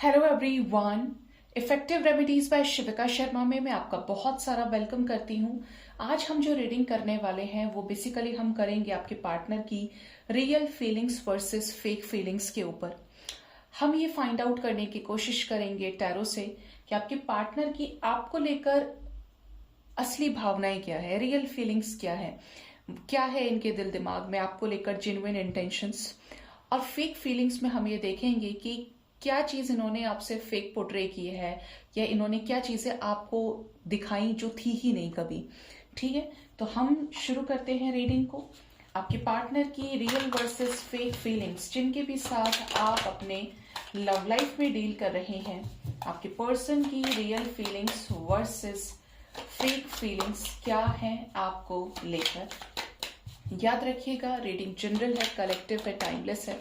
Hello everyone. Effective remedies by Shivika Sharma में मैं आपका बहुत सारा वेलकम करती हूँ। आज हम जो रीडिंग करने वाले हैं वो बेसिकली हम करेंगे आपके पार्टनर की real feelings versus fake feelings के ऊपर। हम ये फाइंड आउट करने की कोशिश करेंगे टैरो से कि आपके पार्टनर की आपको लेकर असली भावनाएं क्या है, रियल फीलिंग्स क्या है इनके दिल दिमाग में आपको लेकर जेन्युइन इंटेंशंस। और फेक फीलिंग्स में हम ये देखेंगे कि क्या चीज इन्होंने आपसे फेक पोर्ट्रे की है या इन्होंने क्या चीजें आपको दिखाई जो थी ही नहीं कभी। ठीक है, तो हम शुरू करते हैं रीडिंग को। आपके पार्टनर की रियल वर्सेस फेक फीलिंग्स, जिनके भी साथ आप अपने लव लाइफ में डील कर रहे हैं, आपके पर्सन की real feelings versus fake feelings क्या है आपको लेकर। याद रखिएगा, रीडिंग जनरल है, कलेक्टिव है, टाइमलेस है।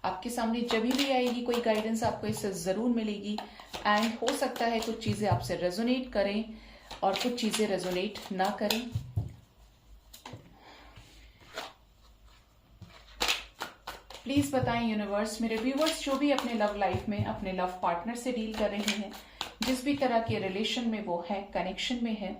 आपके सामने जब भी आएगी कोई गाइडेंस आपको इससे जरूर मिलेगी एंड हो सकता है कुछ चीजें आपसे रेजोनेट करें और कुछ चीजें रेजोनेट ना करें। प्लीज बताएं यूनिवर्स, मेरे व्यूवर्स जो भी अपने लव लाइफ में अपने लव पार्टनर से डील कर रहे हैं, जिस भी तरह के रिलेशन में वो है, कनेक्शन में है,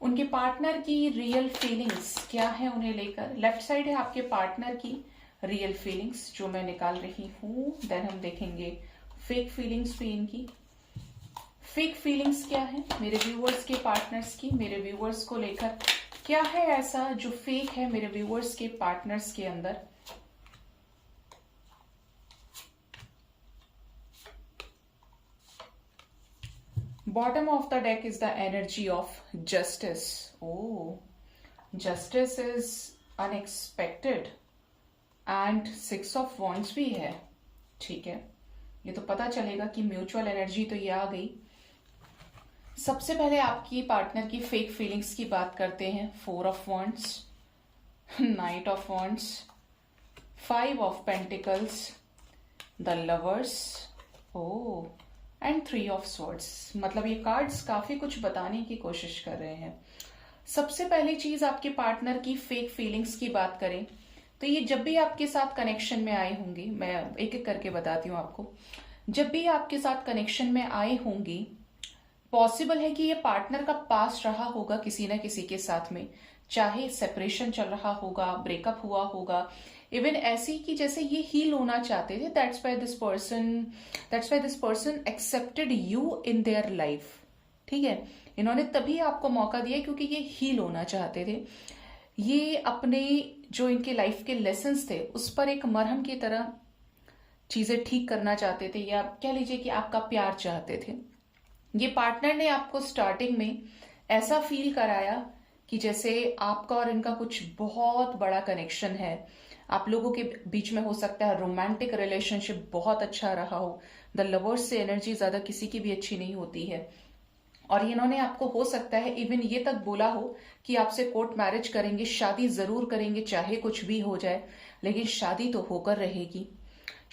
उनके पार्टनर की रियल फीलिंग्स क्या है उन्हें लेकर। लेफ्ट साइड है आपके पार्टनर की रियल फीलिंग्स जो मैं निकाल रही हूं। देन हम देखेंगे फेक फीलिंग्स भी इनकी। फेक फीलिंग्स क्या है मेरे व्यूअर्स के पार्टनर्स की, मेरे व्यूअर्स को लेकर क्या है ऐसा जो फेक है मेरे व्यूअर्स के पार्टनर्स के अंदर। Bottom of the deck is the energy of justice. Oh, justice is unexpected and 6 of wands भी है। ठीक है, ये तो पता चलेगा कि म्यूचुअल एनर्जी तो ये आ गई। सबसे पहले आपकी पार्टनर की फेक फीलिंग्स की बात करते हैं। 4 of wands, knight of wands, 5 of pentacles, the lovers, oh and 3 of swords. मतलब ये कार्ड्स काफी कुछ बताने की कोशिश कर रहे हैं। सबसे पहली चीज आपके पार्टनर की फेक फीलिंग्स की बात करें तो ये जब भी आपके साथ कनेक्शन में आए होंगे, मैं एक एक करके बताती हूँ आपको, जब भी आपके साथ कनेक्शन में आए होंगी, पॉसिबल है कि ये पार्टनर का पास्ट रहा होगा किसी ना किसी के साथ में, चाहे सेपरेशन चल रहा होगा, ब्रेकअप हुआ होगा, इवन ऐसी कि जैसे ये हील होना चाहते थे। That's why this person accepted you in their life. ठीक है, इन्होंने तभी आपको मौका दिया क्योंकि ये हील होना चाहते थे। ये अपने जो इनके लाइफ के लेसन्स थे उस पर एक मरहम की तरह चीजें ठीक करना चाहते थे, या कह लीजिए कि आपका प्यार चाहते थे। ये पार्टनर ने आपको स्टार्टिंग में ऐसा फील कराया कि जैसे आपका और इनका कुछ बहुत बड़ा कनेक्शन है। आप लोगों के बीच में हो सकता है रोमांटिक रिलेशनशिप बहुत अच्छा रहा हो। द लवर्स से एनर्जी ज्यादा किसी की भी अच्छी नहीं होती है। और इन्होंने आपको हो सकता है इवन ये तक बोला हो कि आपसे कोर्ट मैरिज करेंगे, शादी जरूर करेंगे चाहे कुछ भी हो जाए, लेकिन शादी तो होकर रहेगी।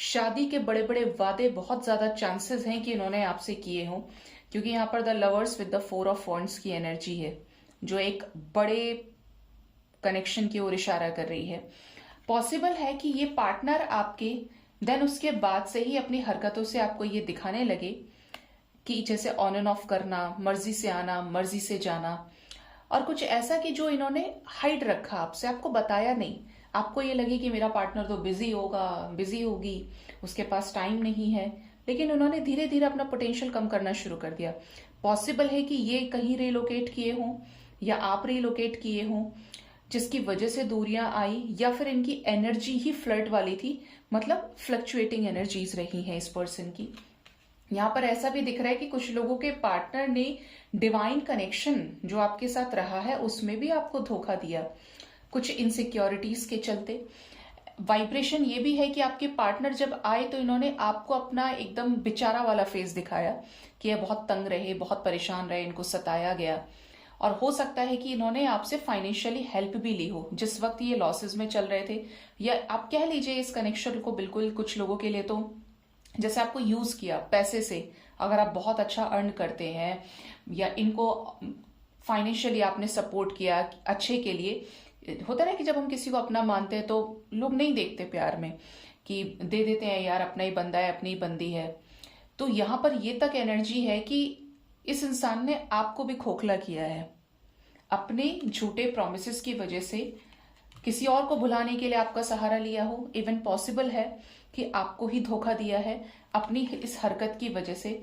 शादी के बड़े बड़े वादे बहुत ज्यादा चांसेस हैं कि इन्होंने आपसे किए हों, क्योंकि यहाँ पर the lovers with the 4 of wands की एनर्जी है जो एक बड़े कनेक्शन की ओर इशारा कर रही है। पॉसिबल है कि ये पार्टनर आपके देन उसके बाद से ही अपनी हरकतों से आपको ये दिखाने लगे कि जैसे ऑन एंड ऑफ करना, मर्जी से आना, मर्जी से जाना, और कुछ ऐसा कि जो इन्होंने हाइड रखा आपसे, आपको बताया नहीं। आपको ये लगे कि मेरा पार्टनर तो बिजी होगा, बिजी होगी, उसके पास टाइम नहीं है, लेकिन उन्होंने धीरे धीरे अपना पोटेंशियल कम करना शुरू कर दिया। पॉसिबल है कि ये कहीं रिलोकेट किए हों या आप रिलोकेट किए हों, जिसकी वजह से दूरियां आई, या फिर इनकी एनर्जी ही फ्लर्ट वाली थी, मतलब फ्लक्चुएटिंग एनर्जीज रही हैं इस पर्सन की। यहाँ पर ऐसा भी दिख रहा है कि कुछ लोगों के पार्टनर ने डिवाइन कनेक्शन जो आपके साथ रहा है उसमें भी आपको धोखा दिया, कुछ इनसिक्योरिटीज के चलते। वाइब्रेशन ये भी है कि आपके पार्टनर जब आए तो इन्होंने आपको अपना एकदम बेचारा वाला फेस दिखाया कि ये बहुत तंग रहे, बहुत परेशान रहे, इनको सताया गया। और हो सकता है कि इन्होंने आपसे फाइनेंशियली हेल्प भी ली हो जिस वक्त ये लॉसेस में चल रहे थे, या आप कह लीजिए इस कनेक्शन को बिल्कुल कुछ लोगों के लिए तो जैसे आपको यूज किया पैसे से। अगर आप बहुत अच्छा अर्न करते हैं या इनको फाइनेंशियली आपने सपोर्ट किया अच्छे के लिए, होता है कि जब हम किसी को अपना मानते हैं तो लोग नहीं देखते प्यार में कि दे देते हैं यार अपना ही बंदा है, अपनी ही बंदी है, तो यहां पर ये तक एनर्जी है कि इस इंसान ने आपको भी खोखला किया है अपने झूठे प्रोमिसेस की वजह से। किसी और को भुलाने के लिए आपका सहारा लिया हो, इवन पॉसिबल है कि आपको ही धोखा दिया है अपनी इस हरकत की वजह से।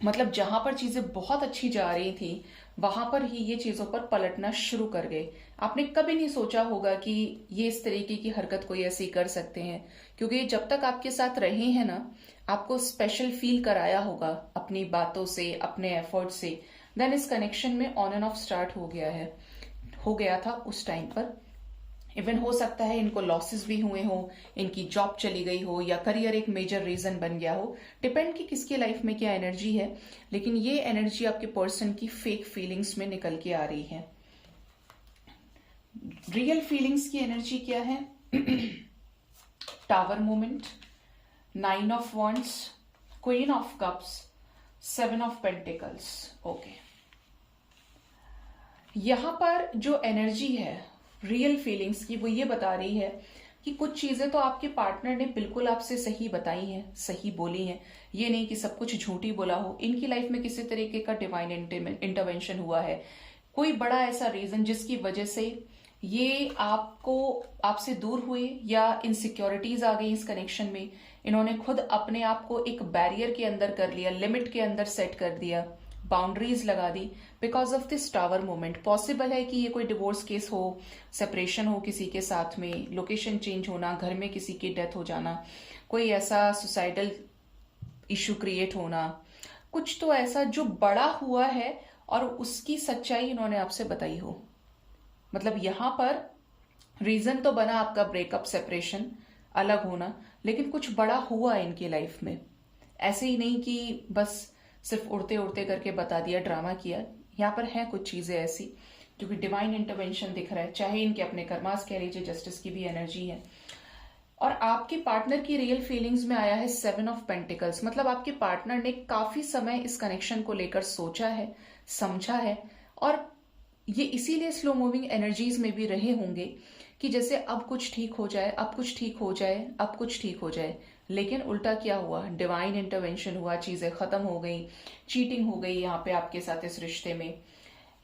मतलब जहां पर चीजें बहुत अच्छी जा रही थी वहां पर ही ये चीजों पर पलटना शुरू कर गए। आपने कभी नहीं सोचा होगा कि ये इस तरीके की हरकत कोई ऐसी कर सकते हैं, क्योंकि जब तक आपके साथ रहे हैं ना, आपको स्पेशल फील कराया होगा अपनी बातों से, अपने एफर्ट से। देन इस कनेक्शन में ऑन एंड ऑफ स्टार्ट हो गया था उस टाइम पर। इवन हो सकता है इनको लॉसेस भी हुए हो, इनकी जॉब चली गई हो, या करियर एक मेजर रीजन बन गया हो। डिपेंड कि किसकी लाइफ में क्या एनर्जी है, लेकिन ये एनर्जी आपके पर्सन की फेक फीलिंग्स में निकल के आ रही है। रियल फीलिंग्स की एनर्जी क्या है? Tower moment, 9 of wands, queen of cups, 7 of pentacles. Okay, यहां पर जो एनर्जी है रियल फीलिंग्स की, वो ये बता रही है कि कुछ चीजें तो आपके पार्टनर ने बिल्कुल आपसे सही बताई हैं, सही बोली हैं। ये नहीं कि सब कुछ झूठी बोला हो। इनकी लाइफ में किसी तरीके का डिवाइन इंटरवेंशन हुआ है, कोई बड़ा ऐसा रीजन जिसकी वजह से ये आपसे दूर हुए, या इनसिक्योरिटीज आ गई इस कनेक्शन में। इन्होंने खुद अपने आप को एक बैरियर के अंदर कर लिया, लिमिट के अंदर सेट कर दिया, बाउंड्रीज लगा दी because of this tower moment. Possible है कि ये कोई डिवोर्स केस हो, सेपरेशन हो किसी के साथ में, लोकेशन चेंज होना, घर में किसी की डेथ हो जाना, कोई ऐसा सुसाइडल इशू क्रिएट होना, कुछ तो ऐसा जो बड़ा हुआ है और उसकी सच्चाई इन्होंने आपसे बताई हो। मतलब यहां पर रीजन तो बना आपका ब्रेकअप, सेपरेशन, अलग होना, लेकिन कुछ बड़ा हुआ इनकी लाइफ में। ऐसे ही नहीं कि बस सिर्फ उड़ते उड़ते करके बता दिया, ड्रामा किया। यहाँ पर है कुछ चीजें ऐसी क्योंकि डिवाइन इंटरवेंशन दिख रहा है, चाहे इनके अपने कर्मास कह लीजिए, जस्टिस की भी एनर्जी है। और आपके पार्टनर की रियल फीलिंग्स में आया है 7 ऑफ पेंटिकल्स। मतलब आपके पार्टनर ने काफी समय इस कनेक्शन को लेकर सोचा है, समझा है, और ये इसीलिए स्लो मूविंग एनर्जीज में भी रहे होंगे कि जैसे अब कुछ ठीक हो जाए, अब कुछ ठीक हो जाए, अब कुछ ठीक हो जाए। लेकिन उल्टा क्या हुआ? डिवाइन इंटरवेंशन हुआ, चीजें खत्म हो गई, चीटिंग हो गई यहाँ पे आपके साथ इस रिश्ते में।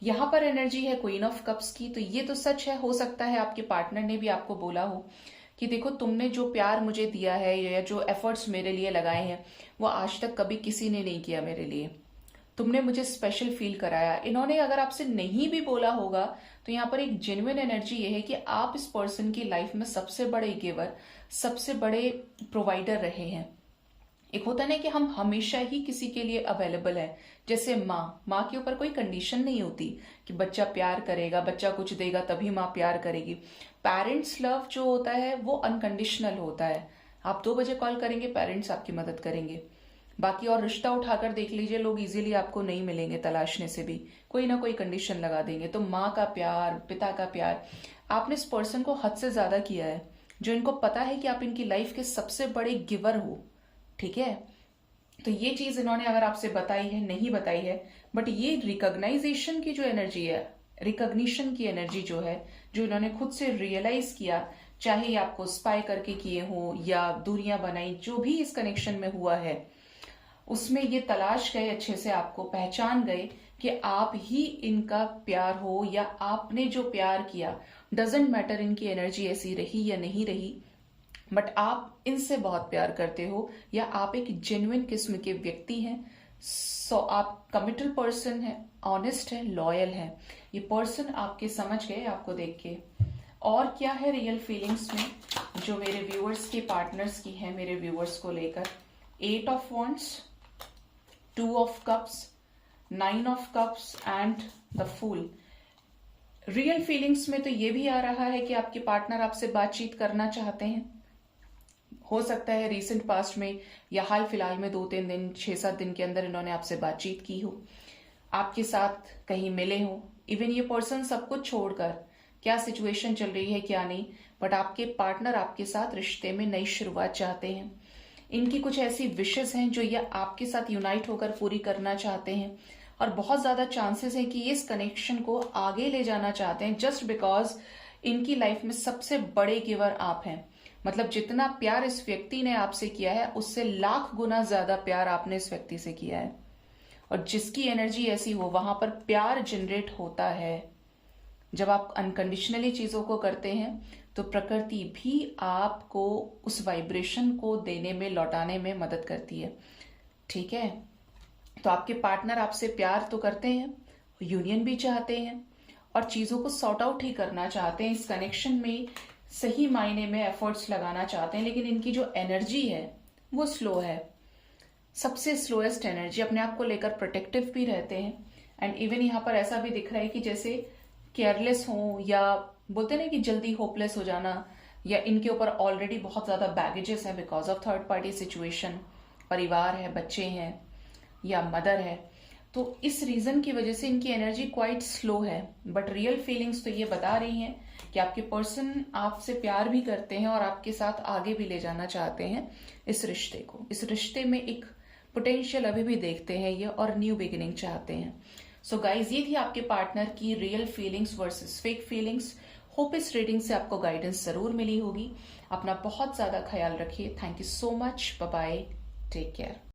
यहाँ पर एनर्जी है क्वीन ऑफ कप्स की। तो ये तो सच है, हो सकता है आपके पार्टनर ने भी आपको बोला हो कि देखो, तुमने जो प्यार मुझे दिया है या जो एफर्ट्स मेरे लिए लगाए हैं वो आज तक कभी किसी ने नहीं किया मेरे लिए। तुमने मुझे स्पेशल फील कराया। इन्होंने अगर आपसे नहीं भी बोला होगा तो यहाँ पर एक जेन्युइन एनर्जी ये है कि आप इस पर्सन की लाइफ में सबसे बड़े गिवर, सबसे बड़े प्रोवाइडर रहे हैं। एक होता है ना कि हम हमेशा ही किसी के लिए अवेलेबल है। जैसे माँ के ऊपर कोई कंडीशन नहीं होती कि बच्चा प्यार करेगा, बच्चा कुछ देगा तभी माँ प्यार करेगी। पेरेंट्स लव जो होता है वो अनकंडीशनल होता है। आप 2 बजे कॉल करेंगे, पेरेंट्स आपकी मदद करेंगे। बाकी और रिश्ता उठाकर देख लीजिए, लोग इजीली आपको नहीं मिलेंगे, तलाशने से भी कोई ना कोई कंडीशन लगा देंगे। तो माँ का प्यार, पिता का प्यार, आपने इस पर्सन को हद से ज्यादा किया है, जो इनको पता है कि आप इनकी लाइफ के सबसे बड़े गिवर हो। ठीक है, तो ये चीज इन्होंने अगर आपसे बताई है, नहीं बताई है, बट ये रिकॉग्नाइजेशन की जो एनर्जी है, रिकॉग्निशन की एनर्जी जो है, जो इन्होंने खुद से रियलाइज किया, चाहे ये आपको स्पाई करके किए हो या दूरियां बनाई, जो भी इस कनेक्शन में हुआ है उसमें ये तलाश गए, अच्छे से आपको पहचान गए कि आप ही इनका प्यार हो या आपने जो प्यार किया। डजेंट मैटर इनकी एनर्जी ऐसी रही या नहीं रही, बट आप इनसे बहुत प्यार करते हो या आप एक जेन्युइन किस्म के व्यक्ति हैं। सो आप कमिटेड पर्सन है, ऑनेस्ट है, लॉयल है। ये पर्सन आपके समझ गए आपको देख के। और क्या है रियल फीलिंग्स में जो मेरे व्यूअर्स के पार्टनर्स की है, मेरे व्यूअर्स को लेकर? 8 of wands, 2 of cups, 9 of cups and the fool. Real feelings में तो ये भी आ रहा है कि आपके पार्टनर आपसे बातचीत करना चाहते हैं। हो सकता है रीसेंट पास्ट में या हाल फिलहाल में 2-3 दिन, 6-7 दिन के अंदर इन्होंने आपसे बातचीत की हो, आपके साथ कहीं मिले हो। इवन ये पर्सन सब कुछ छोड़कर, क्या सिचुएशन चल रही है क्या नहीं, बट आपके पार्टनर आपके साथ रिश्ते में नई शुरुआत चाहते हैं। इनकी कुछ ऐसी विशेस हैं जो ये आपके साथ यूनाइट होकर पूरी करना चाहते हैं, और बहुत ज्यादा चांसेस हैं कि ये इस कनेक्शन को आगे ले जाना चाहते हैं, जस्ट बिकॉज इनकी लाइफ में सबसे बड़े गिवर आप हैं। मतलब जितना प्यार इस व्यक्ति ने आपसे किया है उससे लाख गुना ज्यादा प्यार आपने इस व्यक्ति से किया है। और जिसकी एनर्जी ऐसी हो वहां पर प्यार जनरेट होता है। जब आप अनकंडीशनली चीजों को करते हैं तो प्रकृति भी आपको उस वाइब्रेशन को देने में, लौटाने में मदद करती है। ठीक है, तो आपके पार्टनर आपसे प्यार तो करते हैं, यूनियन भी चाहते हैं और चीजों को सॉर्ट आउट ही करना चाहते हैं, इस कनेक्शन में सही मायने में एफर्ट्स लगाना चाहते हैं, लेकिन इनकी जो एनर्जी है वो स्लो है, सबसे स्लोएस्ट एनर्जी। अपने आप को लेकर प्रोटेक्टिव भी रहते हैं एंड इवन यहाँ पर ऐसा भी दिख रहा है कि जैसे केयरलेस हो या बोलते हैं ना कि जल्दी होपलेस हो जाना, या इनके ऊपर ऑलरेडी बहुत ज्यादा बैगेजेस है because of third party situation, परिवार है, बच्चे हैं या मदर है, तो इस रीजन की वजह से इनकी एनर्जी क्वाइट स्लो है। बट रियल फीलिंग्स तो ये बता रही हैं कि आपके पर्सन आपसे प्यार भी करते हैं और आपके साथ आगे भी ले जाना चाहते हैं इस रिश्ते को। इस रिश्ते में एक पोटेंशियल अभी भी देखते हैं ये और न्यू बिगिनिंग चाहते हैं। सो गाइज, ये थी आपके पार्टनर की real feelings versus fake feelings. Hope इस रीडिंग से आपको गाइडेंस जरूर मिली होगी। अपना बहुत ज्यादा ख्याल रखिए। Thank you so much. Bye bye, take care.